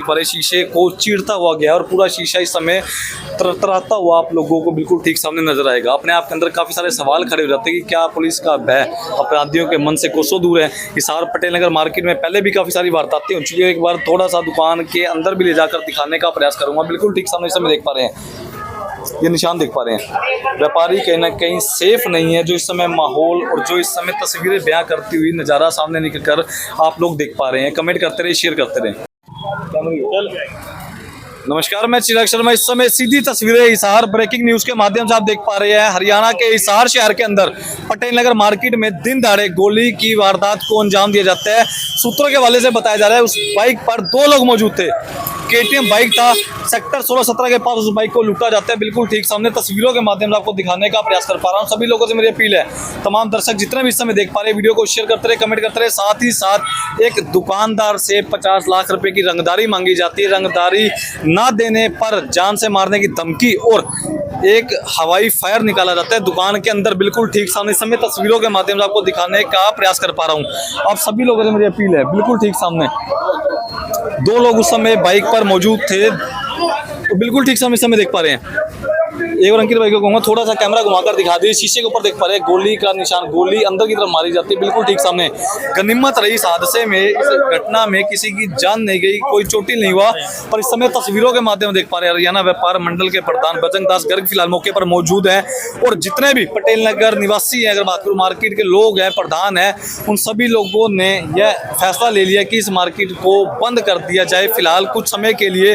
पर शीशे को चीरता हुआ गया और पूरा शीशा इस समय तरतराता हुआ आप लोगों को बिल्कुल ठीक सामने नजर आएगा। अपने आप के अंदर काफी सारे सवाल खड़े हो जाते हैं कि क्या पुलिस का भय अपराधियों के मन से कोसों दूर है। हिसार पटेल नगर मार्केट में पहले भी काफी सारी वारदातें हो चुकी है। एक बार थोड़ा सा दुकान के अंदर भी ले जाकर दिखाने का प्रयास करूंगा। बिल्कुल ठीक सामने इस समय देख पा रहे हैं, ये निशान देख पा रहे हैं। व्यापारी कहीं ना कहीं सेफ नहीं है। जो इस समय माहौल और जो इस समय तस्वीरें बयां करती हुई नज़ारा सामने निकल कर आप लोग देख पा रहे हैं। कमेंट करते रहे, शेयर करते रहे। नमस्कार, मैं चिराग शर्मा। इस समय सीधी तस्वीरें हिसार ब्रेकिंग न्यूज के माध्यम से आप देख पा रहे हैं। हरियाणा के हिसार शहर के अंदर पटेल नगर मार्केट में दिन दहाड़े गोली की वारदात को अंजाम दिया जाता है। सूत्रों के हवाले से बताया जा रहा है उस बाइक पर 2 लोग मौजूद थे। KTM बाइक था। सेक्टर 16-17 के पास उस बाइक को लूटा जाता है। बिल्कुल ठीक सामने तस्वीरों के माध्यम से आपको दिखाने का प्रयास कर पा रहा हूँ। सभी लोगों से मेरी अपील है, तमाम दर्शक जितने भी इस समय देख पा रहे हैं, वीडियो को शेयर करते रहे, कमेंट करते रहे। साथ ही साथ एक दुकानदार से 50 लाख रुपए की रंगदारी मांगी जाती है। रंगदारी ना देने पर जान से मारने की धमकी और एक हवाई फायर निकाला जाता है दुकान के अंदर। बिल्कुल ठीक सामने समय तस्वीरों के माध्यम से आपको दिखाने का प्रयास कर पा रहा हूँ। आप सभी लोगों से मेरी अपील है, बिल्कुल ठीक सामने 2 लोग उस समय बाइक पर मौजूद थे। तो बिल्कुल ठीक सामने इस समय देख पा रहे हैं। एक बार अंकित भाई को कहूँगा थोड़ा सा कैमरा घुमाकर दिखा दिए। शीशे के ऊपर देख पा रहे हैं गोली का निशान, गोली अंदर की तरफ मारी जाती है। बिल्कुल ठीक सामने गनीमत रही इस हादसे में, इस घटना में किसी की जान नहीं गई, कोई चोटिल नहीं हुआ। पर इस समय तस्वीरों के माध्यम देख पा रहे हैं हरियाणा व्यापार मंडल के प्रधान बजरंग दास गर्ग फिलहाल मौके पर मौजूद हैं। और जितने भी पटेल नगर निवासी हैं, अगर बात करूँ मार्केट के लोग हैं, प्रधान हैं, उन सभी लोगों ने यह फैसला ले लिया कि इस मार्केट को बंद कर दिया जाए फिलहाल कुछ समय के लिए।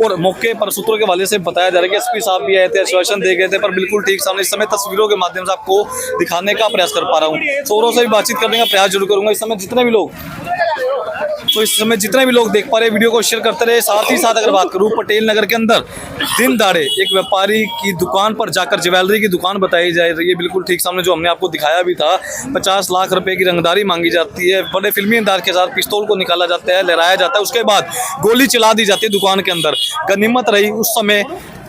और मौके पर सूत्रों के हवाले से बताया जा रहा है कि SP साहब भी आए थे, आश्वासन दे गए थे। पर बिल्कुल ठीक सामने इस समय तस्वीरों के माध्यम से आपको दिखाने का प्रयास कर पा रहा हूँ। शोरों से भी बातचीत करने का प्रयास जरूर करूंगा। इस समय जितने भी लोग देख पा रहे हैं, वीडियो को शेयर करते रहे। साथ ही साथ अगर बात करूं पटेल नगर के अंदर दिन दहाड़े एक व्यापारी की दुकान पर जाकर, ज्वेलरी की दुकान बताई जा रही है, बिल्कुल ठीक सामने जो हमने आपको दिखाया भी था, 50 लाख रुपए की रंगदारी मांगी जाती है। बड़े फिल्मी अंदाज के साथ पिस्तौल को निकाला जाता है, लहराया जाता है, उसके बाद गोली चला दी जाती है दुकान के अंदर। गनीमत रही उस समय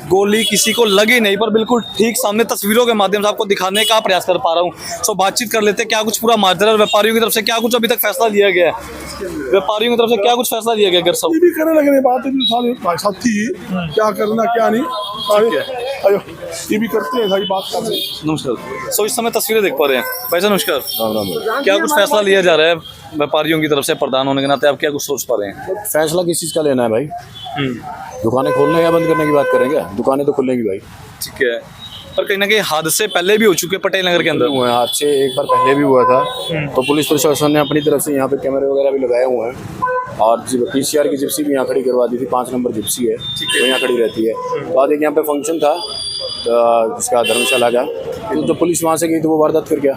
गोली किसी को लगी नहीं। पर बिल्कुल ठीक सामने तस्वीरों के माध्यम से आपको दिखाने का प्रयास कर पा रहा हूँ। सो बातचीत कर लेते हैं, क्या कुछ पूरा माजरा, व्यापारियों की तरफ से क्या कुछ अभी तक फैसला लिया गया है, व्यापारियों की तरफ से क्या कुछ फैसला लिया गया? सब भी करने लगे बात भाई साहब थी, क्या करना क्या नहीं, ये भी करते हैं सारी बात कर रहे हैं। नमस्कार। सो इस समय तस्वीरें देख पा रहे हैं भाई साहब, नमस्कार। क्या कुछ फैसला लिया जा रहा है व्यापारियों की तरफ से प्रधान होने के नाते, आप क्या कुछ सोच पा रहे हैं? फैसला किस चीज़ का लेना है भाई? दुकानें खोलने या बंद करने की बात करेंगे? दुकानें तो खुलेंगी भाई। ठीक है, पर कहीं ना कहीं हादसे पहले भी हो चुके हैं पटेल नगर के अंदर। हुए हैं हादसे, एक बार पहले भी हुआ था। तो पुलिस प्रशासन ने अपनी तरफ से यहाँ पे कैमरे वगैरह भी लगाए हुए हैं। और PCR की जिप्सी भी यहाँ खड़ी करवा दी थी, 5 नंबर जिप्सी है, तो यहाँ खड़ी रहती है। तो आज एक यहाँ पे फंक्शन था जिसका धर्मशाला का, तो जो पुलिस वहाँ से गई तो वो वारदात कर गया।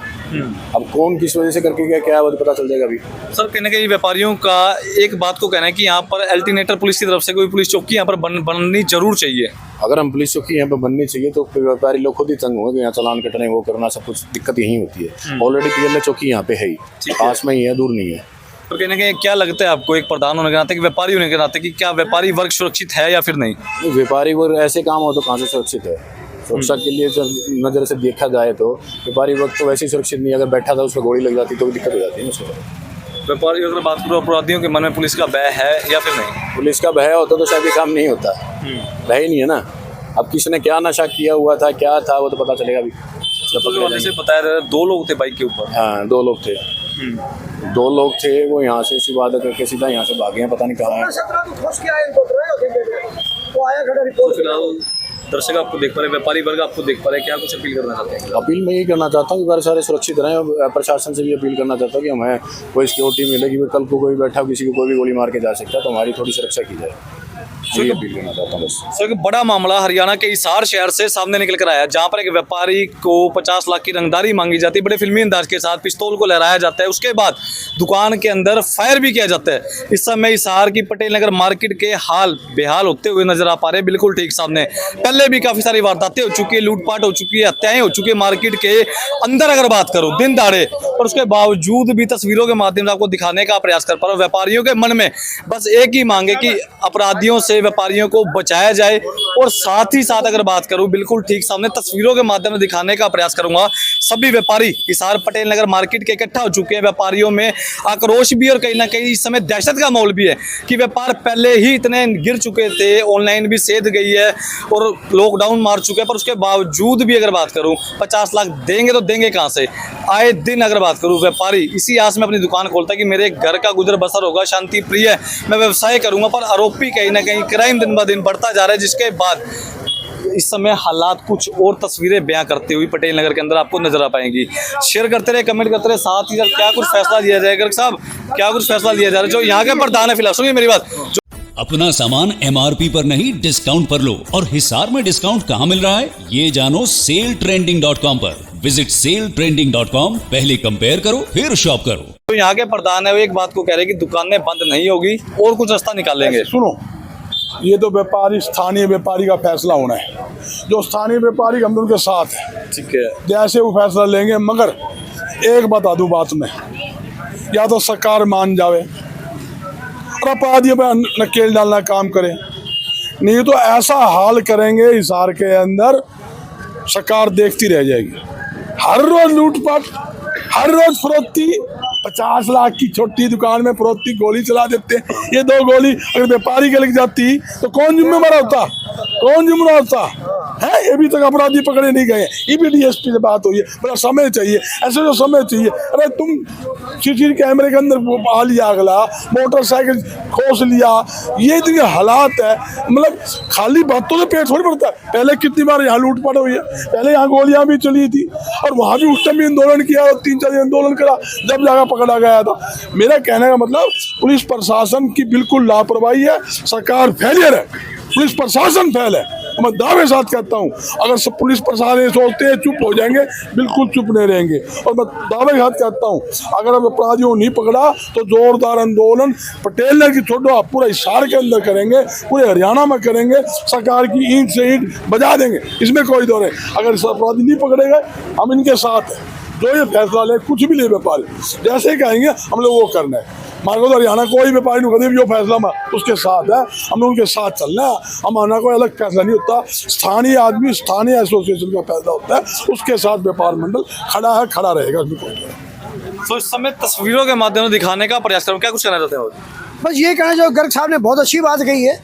अब कौन किस वजह से करके गया क्या है वो तो पता चल जाएगा अभी। सर कहीं ना कहीं व्यापारियों का एक बात को कहना है कि यहाँ पर अल्टरनेटर पुलिस की तरफ से कोई पुलिस चौकी यहाँ पर बननी जरूर चाहिए। अगर हम पुलिस चौकी यहाँ पे बननी चाहिए तो व्यापारी लोग खुद ही तंग होंगे, यहाँ चालान कटने वो करना सब कुछ दिक्कत यही होती है। ऑलरेडी PLA चौकी यहाँ पे है ही, पास में ही है, दूर नहीं है। तो कहीं ना कहीं क्या लगता है आपको एक प्रधान होने के नाते, व्यापारी होने के नाते, कि क्या व्यापारी वर्ग सुरक्षित है या फिर नहीं? व्यापारी वर्ग ऐसे काम हो तो कहाँ से सुरक्षित है? सुरक्षा के लिए नज़र से देखा जाए तो व्यापारी वर्ग तो वैसे ही सुरक्षित नहीं। अगर बैठा था उस पर गोली लग जाती तो दिक्कत हो जाती है उसको। व्यापारी अगर बात करो, अपराधियों के मन में पुलिस का भय है या फिर नहीं? पुलिस का भय होता तो शायद ये काम नहीं होता। भय ही नहीं है ना। अब किसने क्या नशा किया हुआ था, क्या था, वो तो पता चलेगा अभी। जैसे बताया जा रहा है 2 लोग थे बाइक के ऊपर। हाँ 2 लोग थे। 2 लोग थे, वो यहाँ से सिवादा करके सीधा यहाँ से भागे हैं, पता नहीं कहाँ है। दर्शक आपको देख पा रहे, व्यापारी वर्ग आपको देख पा रहे, क्या कुछ अपील करना चाहते हैं? अपील मैं यही करना चाहता हूँ कि सारे सुरक्षित रहें। और प्रशासन से भी अपील करना चाहता हूँ कि हमें कोई सिक्योरिटी मिले कि कल को कोई बैठा किसी को कोई भी गोली मार के जा सकता है, तो हमारी थोड़ी सुरक्षा की जाए। यही अपील करना चाहता हूँ बस। सर एक बड़ा मामला हरियाणा के हिसार शहर से सामने निकल कर आया, जहां पर एक व्यापारी को 50 लाख की रंगदारी मांगी जाती है। बड़े फिल्मी अंदाज के साथ पिस्तौल को लहराया जाता है, उसके बाद दुकान के अंदर फायर भी किया जाता है। इस समय हिसार की पटेल नगर मार्केट के हाल बेहाल होते हुए नजर आ पा रहे हैं। बिल्कुल ठीक सामने पहले भी काफी सारी वारदातें हो चुकी है, लूटपाट हो चुकी है, हत्याएं हो चुकी है मार्केट के अंदर। अगर बात करूं दिन दहाड़े, और उसके बावजूद भी तस्वीरों के माध्यम से आपको दिखाने का प्रयास कर पा रहा हूं। व्यापारियों के मन में बस एक ही मांग है कि अपराधियों से व्यापारियों को बचाया जाए, और साथ ही साथ अगर बात करूं बिल्कुल ठीक सामने तस्वीरों के माध्यम से दिखाने का प्रयास करूंगा, सभी व्यापारी हिसार पटेल नगर मार्केट के इकट्ठा हो चुके हैं। व्यापारियों में आक्रोश भी और कहीं ना कहीं इस समय दहशत का माहौल भी है कि व्यापार पहले ही इतने गिर चुके थे, ऑनलाइन भी सेध गई है और लॉकडाउन मार चुके हैं, पर उसके बावजूद भी अगर बात करूं 50 लाख देंगे तो देंगे कहां से। आए दिन अगर बात करूं व्यापारी इसी आस में अपनी दुकान खोलता है कि मेरे घर का गुजर बसर होगा, शांति प्रिय है, मैं व्यवसाय करूंगा, पर आरोपी कहीं ना कहीं क्राइम दिन ब दिन बढ़ता जा रहा है, जिसके बाद इस समय हालात कुछ और तस्वीरें बयां करते हुए पटेल नगर के अंदर आपको नजर आ पाएंगी। शेयर करते रहे, कमेंट करते रहे, साथ ही साथ क्या कुछ फैसला लिया जाएगा साहब, क्या कुछ फैसला लिया जा रहा है जो यहाँ के प्रधान है फिलहाल, सुनिए मेरी बात। अपना सामान MRP पर नहीं डिस्काउंट पर लो। और हिसार में डिस्काउंट कहाँ मिल रहा है ये जानो सेलट्रेंडिंग.com पर। विजिट सेलट्रेंडिंग.com, पहले कंपेयर करो फिर शॉप करो। तो यहाँ के प्रधान है वो एक बात को कह रहे हैं कि दुकानें बंद नहीं होगी और कुछ रास्ता निकालेंगे। सुनो, ये तो व्यापारी स्थानीय व्यापारी का फैसला होना है, जो स्थानीय व्यापारी हम उनके साथ है, ठीक है, जैसे वो फैसला लेंगे। मगर एक बता दूं बात में, या तो सरकार मान जावे और अपराधियों पर नकेल डालना काम करे, नहीं तो ऐसा हाल करेंगे हिसार के अंदर सरकार देखती रह जाएगी। हर रोज लूटपाट, हर रोज फरोख्ती, 50 लाख की छोटी दुकान में फरोख्ती, गोली चला देते हैं। ये 2 गोली अगर व्यापारी के लग जाती तो कौन जिम्मेदार होता, कौन जिम्मेदार होता है? अभी तक अपराधी पकड़े नहीं गए। ये भी DSP से बात हुई है, बड़ा समय चाहिए, ऐसे जो समय चाहिए। अरे तुम CCTV कैमरे के अंदर आ लिया, अगला मोटरसाइकिल खोस लिया, ये इतने हालात है, मतलब खाली बातों से पेट थोड़ी भरता है। पहले कितनी बार यहाँ लूटपाट हुई है, पहले यहाँ गोलियां भी चली थी और वहाँ भी उस टाइम भी आंदोलन किया और 3-4 दिन आंदोलन करा, जब जाकर पकड़ा गया था। मेरा कहने का मतलब पुलिस प्रशासन की बिल्कुल लापरवाही है, सरकार फेलियर है, पुलिस प्रशासन फेल है। मैं दावे साथ कहता हूँ, अगर सब पुलिस प्रशासन सोचते हैं चुप हो जाएंगे, बिल्कुल चुप नहीं रहेंगे। और मैं दावे साथ कहता हूँ, अगर अब अपराधियों को नहीं पकड़ा तो जोरदार आंदोलन पटेल नगर की छोड़ो, आप पूरा हिसार के अंदर करेंगे, पूरे हरियाणा में करेंगे, सरकार की ईंट से ईंट बजा देंगे, इसमें कोई दौर नहीं। अगर अपराधी नहीं पकड़े गए, हम इनके साथ हैं, जो ये फैसला ले, कुछ भी ले व्यापारी, जैसे ही कहेंगे हम लोग वो करना है। मार्गो तो हरियाणा कोई व्यापारी नहीं कभी जो फैसला में उसके साथ है, हमें उनके साथ चलना है। हमारा कोई अलग फैसला नहीं होता, स्थानीय आदमी स्थानीय एसोसिएशन का फैसला होता है, उसके साथ व्यापार मंडल खड़ा है, खड़ा रहेगा। तो इस समय तस्वीरों के माध्यम से दिखाने का प्रयास करूँ, क्या कुछ कहना चाहते हो? बस ये कहना जो गर्ग साहब ने बहुत अच्छी बात कही है,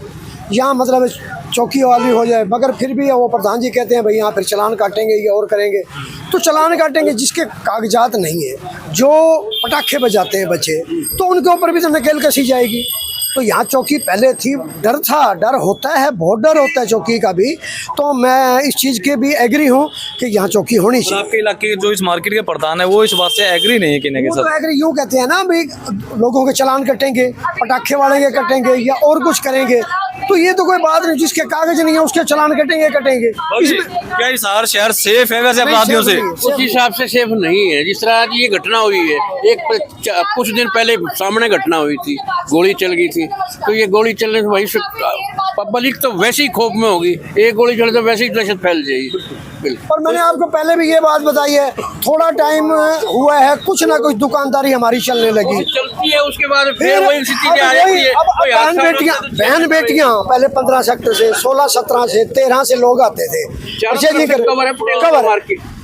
यहाँ मतलब चौकी वाली हो जाए, मगर फिर भी वो प्रधान जी कहते हैं भाई यहाँ फिर चालान काटेंगे या और करेंगे, तो चालान काटेंगे जिसके कागजात नहीं है, जो पटाखे बजाते हैं बच्चे, तो उनके ऊपर भी तो नकेल कसी जाएगी। तो यहाँ चौकी पहले थी, डर था, डर होता है, बहुत डर होता है चौकी का भी। तो मैं इस चीज़ के भी एग्री हूँ कि यहाँ चौकी होनी चाहिए। आपके इलाके जो इस मार्केट के प्रधान है वो इस बात से एग्री नहीं है कि नहीं वो तो एग्री यूँ कहते हैं ना भाई, लोगों के चालान कटेंगे, पटाखे वाले के कटेंगे या और कुछ करेंगे, तो ये तो कोई बात नहीं, जिसके कागज नहीं है उसके चालान कटेंगे। क्या हिसार शहर सेफ है वैसे अपराधियों से? उस हिसाब से सेफ नहीं है। जिस तरह आज ये घटना हुई है, कुछ दिन पहले सामने घटना हुई थी, गोली चल गई थी, तो ये गोली चलने से वही पब्लिक तो वैसे ही खौफ में होगी, एक गोली चले तो वैसे ही दहशत फैल जाएगी। और मैंने आपको पहले भी ये बात बताई है, थोड़ा टाइम हुआ है, कुछ ना कुछ दुकानदारी हमारी चलने लगी, चलती है, उसके बाद फिर वही स्थिति आ जाती है। बहन बेटियां पहले 15 सेक्टर से, 16, 17 से, 13 से लोग आते थे,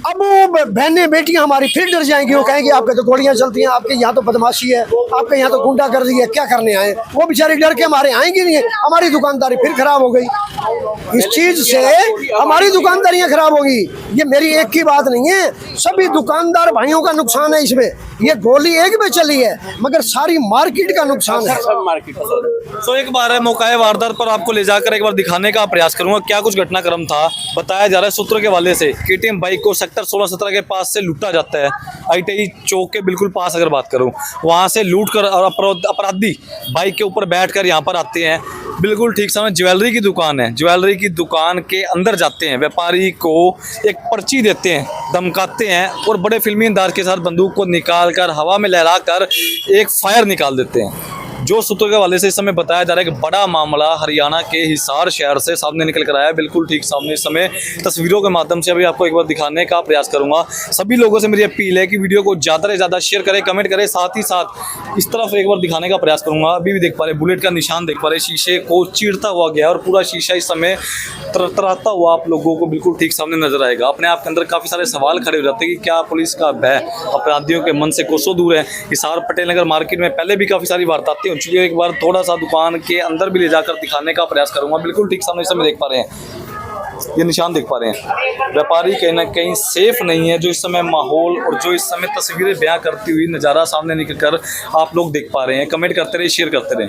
अब वो बहनें बेटियां हमारी फिर डर जाएंगी, वो कहेंगे आपके तो गोलियां चलती हैं, आपके यहाँ तो बदमाशी है, आपके यहाँ तो गुंडा कर दी है, क्या करने आए? वो बेचारी डर के हमारे आएंगे नहीं, हमारी दुकानदारी फिर खराब हो गई। इस चीज से हमारी दुकानदारियां खराब होगी। ये मेरी एक की बात नहीं है, सभी दुकानदार भाइयों का नुकसान है इसमें। ये गोली एक में चली है मगर सारी मार्केट का नुकसान है, सब मार्केट। तो एक बार है मौका वारदात पर आपको ले जाकर एक बार दिखाने का प्रयास करूंगा क्या कुछ घटनाक्रम था। बताया जा रहा है सूत्रों के हवाले से KTM बाइक को सेक्टर 16-17 के पास से लूटा जाता है। ITI चौक के बिल्कुल पास अगर बात करूं, वहां से लूट कर और अपराधी बाइक के ऊपर बैठकर यहां पर आते हैं। बिल्कुल ठीक समय ज्वेलरी की दुकान है, ज्वेलरी की दुकान के अंदर जाते हैं, व्यापारी को एक पर्ची देते हैं, धमकाते हैं और बड़े फिल्मी अंदाज के साथ बंदूक को निकाल कर हवा में लहराकर एक फायर निकाल देते हैं। जो सूत्रों के हवाले से इस समय बताया जा रहा है कि बड़ा मामला हरियाणा के हिसार शहर से सामने निकल कर आया है। बिल्कुल ठीक सामने इस समय तस्वीरों के माध्यम से अभी आपको एक बार दिखाने का प्रयास करूंगा। सभी लोगों से मेरी अपील है कि वीडियो को ज़्यादा से ज़्यादा शेयर करें, कमेंट करें, साथ ही साथ इस तरफ एक बार दिखाने का प्रयास करूंगा। अभी भी देख पा रहे बुलेट का निशान देख पा रहे, शीशे को चीरता हुआ गया और पूरा शीशा इस समय तरतराता हुआ आप लोगों को बिल्कुल ठीक सामने नजर आएगा। अपने आप के अंदर काफ़ी सारे सवाल खड़े हो जाते हैं कि क्या पुलिस का भय अपराधियों के मन से कोसों दूर है। हिसार पटेल नगर मार्केट में पहले भी काफ़ी सारी वारदातें हो चुकी है। एक बार थोड़ा सा दुकान के अंदर भी ले जाकर दिखाने का प्रयास करूँगा। बिल्कुल ठीक सामने से देख पा रहे हैं, ये निशान देख पा रहे हैं। व्यापारी कहीं ना कहीं सेफ नहीं है। जो इस समय माहौल और जो इस समय तस्वीरें बयां करती हुई नज़ारा सामने निकल कर आप लोग देख पा रहे हैं। कमेंट करते रहे, शेयर करते रहे।